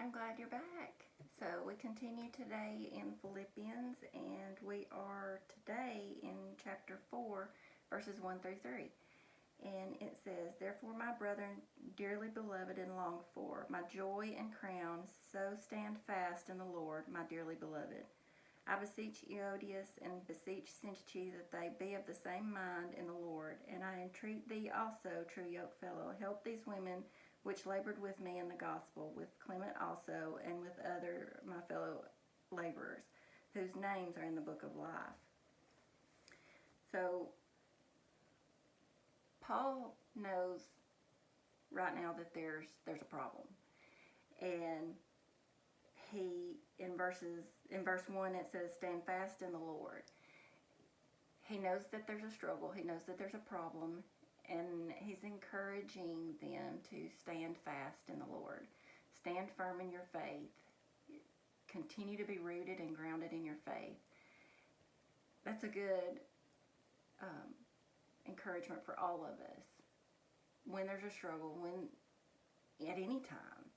I'm glad you're back. So we continue today in Philippians, and we are today in chapter 4, verses 1 through 3. And it says, "Therefore, my brethren, dearly beloved and longed for, my joy and crown, so stand fast in the Lord, my dearly beloved. I beseech Eodias and beseech Syntyche that they be of the same mind in the Lord. And I entreat thee also, true yokefellow, help these women which labored with me in the gospel, with Clement also, and with other my fellow laborers, whose names are in the book of life." So Paul knows right now that there's a problem, and he in verse 1 it says, "Stand fast in the Lord." He knows that there's a struggle. He knows that there's a problem, and he's encouraging them to stand fast in the Lord. Stand firm in your faith. Continue to be rooted and grounded in your faith. That's a good encouragement for all of us. When there's a struggle, when at any time,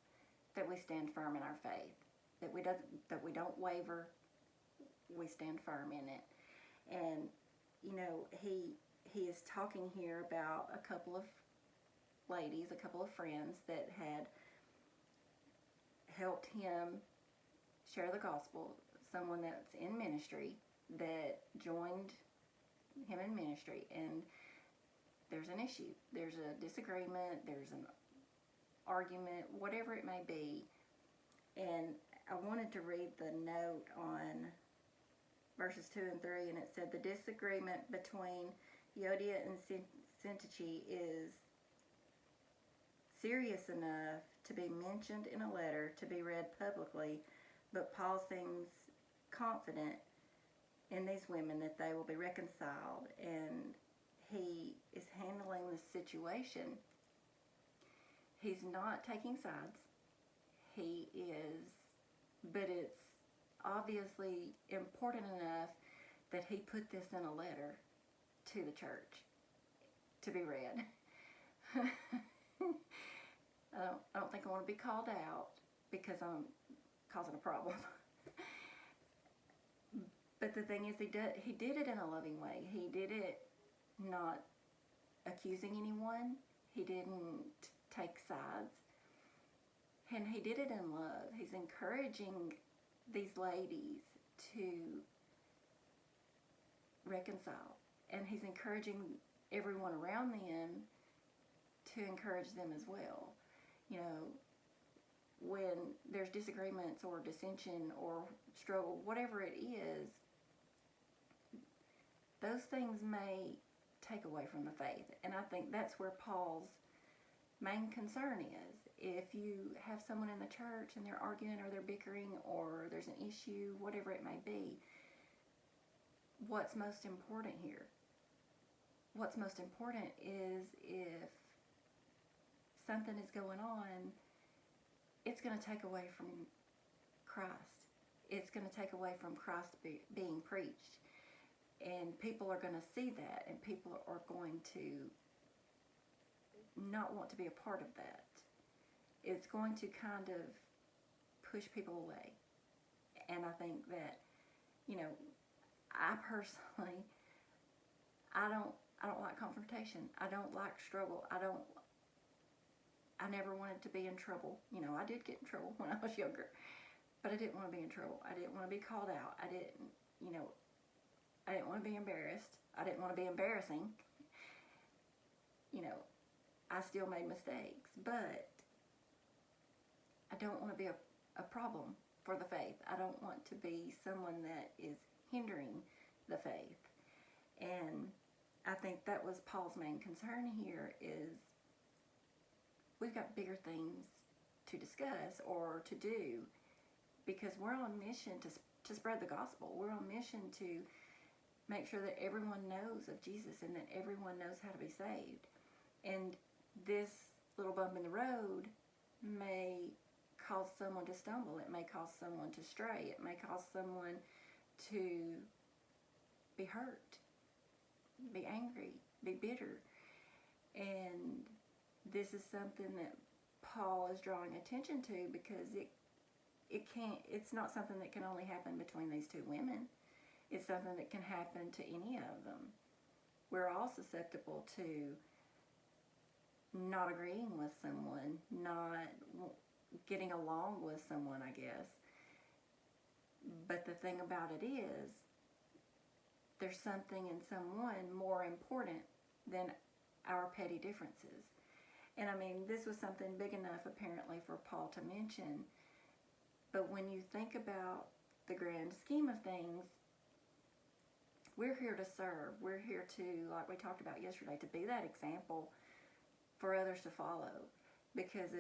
that we stand firm in our faith, that we don't waver, we stand firm in it. And he is talking here about a couple of ladies, a couple of friends that had helped him share the gospel. Someone that's in ministry that joined him in ministry, and there's an issue, there's a disagreement, there's an argument, whatever it may be. And I wanted to read the note on verses 2 and 3, and it said, "The disagreement between Euodia and Syntyche is serious enough to be mentioned in a letter to be read publicly, but Paul seems confident in these women that they will be reconciled, and he is handling the situation. He's not taking sides. He is, but it's obviously important enough that he put this in a letter to the church to be read." I don't think I want to be called out because I'm causing a problem. But the thing is, he did it in a loving way. He did it not accusing anyone. He didn't take sides. And he did it in love. He's encouraging these ladies to reconcile. And he's encouraging everyone around them to encourage them as well. When there's disagreements or dissension or struggle, whatever it is, those things may take away from the faith. And I think that's where Paul's main concern is. If you have someone in the church and they're arguing or they're bickering or there's an issue, whatever it may be, what's most important here? What's most important is if something is going on, it's going to take away from Christ. It's going to take away from Christ being preached. And people are going to see that, and people are going to not want to be a part of that. It's going to kind of push people away. And I think that, I personally, I don't like confrontation. I don't like struggle. I never wanted to be in trouble. I did get in trouble when I was younger, but I didn't want to be in trouble. I didn't want to be called out. I didn't want to be embarrassed. I didn't want to be embarrassing. I still made mistakes, but I don't want to be a problem for the faith. I don't want to be someone that is hindering the faith. And I think that was Paul's main concern here is we've got bigger things to discuss or to do, because we're on mission to spread the gospel. We're on mission to make sure that everyone knows of Jesus and that everyone knows how to be saved. And this little bump in the road may cause someone to stumble. It may cause someone to stray. It may cause someone to be hurt, be angry, be bitter. And this is something that Paul is drawing attention to because it's not something that can only happen between these two women. It's something that can happen to any of them. We're all susceptible to not agreeing with someone, not getting along with someone, I guess. But the thing about it is, there's something in someone more important than our petty differences. And I mean, this was something big enough apparently for Paul to mention. But when you think about the grand scheme of things, we're here to serve. We're here to, like we talked about yesterday, to be that example for others to follow. Because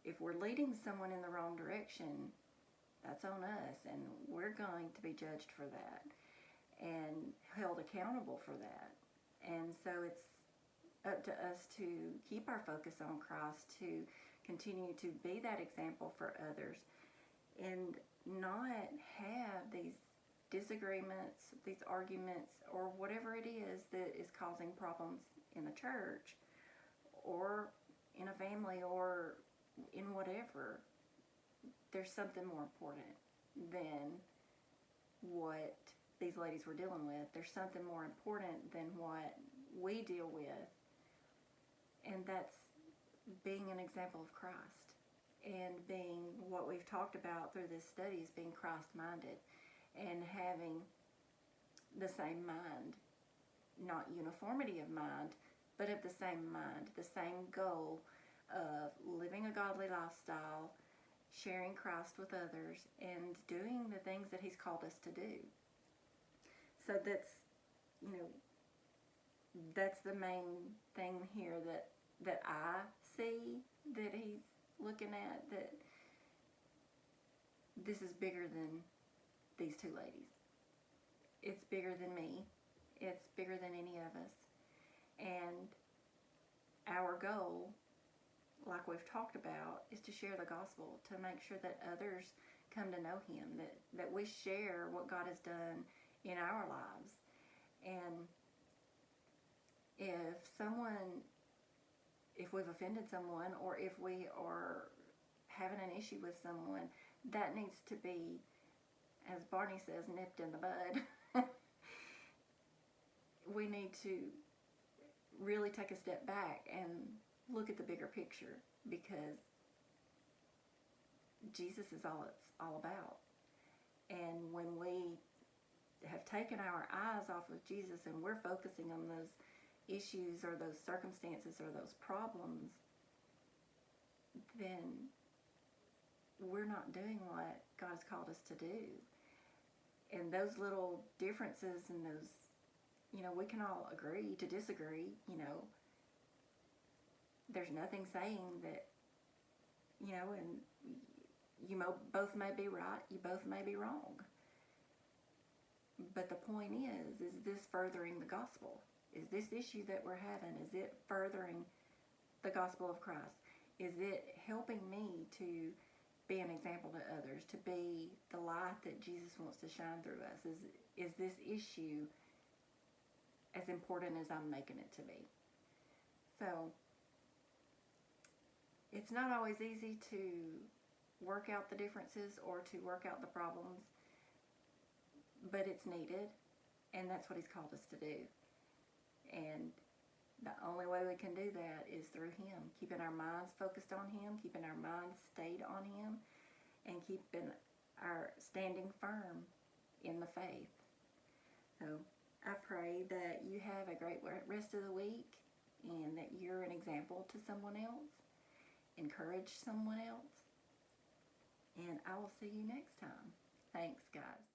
if we're leading someone in the wrong direction, that's on us, and we're going to be judged for that and held accountable for that. And so it's up to us to keep our focus on Christ, to continue to be that example for others, and not have these disagreements, these arguments, or whatever it is that is causing problems in the church or in a family or in whatever. There's something more important than what these ladies were dealing with. There's something more important than what we deal with, and that's being an example of Christ, and being what we've talked about through this study is being Christ-minded and having the same mind, not uniformity of mind, but of the same mind, the same goal of living a godly lifestyle, sharing Christ with others, and doing the things that He's called us to do. So that's the main thing here that I see that He's looking at, that this is bigger than these two ladies. It's bigger than me. It's bigger than any of us. And our goal, like we've talked about, is to share the gospel, to make sure that others come to know Him, that we share what God has done in our lives. And if we've offended someone, or if we are having an issue with someone, that needs to be, as Barney says, nipped in the bud. We need to really take a step back and look at the bigger picture, because Jesus is all it's all about. And when we have taken our eyes off of Jesus and we're focusing on those issues or those circumstances or those problems, then we're not doing what God has called us to do. And those little differences and those, we can all agree to disagree, There's nothing saying that, and both may be right, you both may be wrong. But the point is this furthering the gospel? Is this issue that we're having, is it furthering the gospel of Christ? Is it helping me to be an example to others, to be the light that Jesus wants to shine through us? Is this issue as important as I'm making it to be? So it's not always easy to work out the differences or to work out the problems, but it's needed, and that's what He's called us to do. And the only way we can do that is through Him, keeping our minds focused on Him, keeping our minds stayed on Him, and keeping our standing firm in the faith. So I pray that you have a great rest of the week, and that you're an example to someone else, encourage someone else, and I will see you next time. Thanks, guys.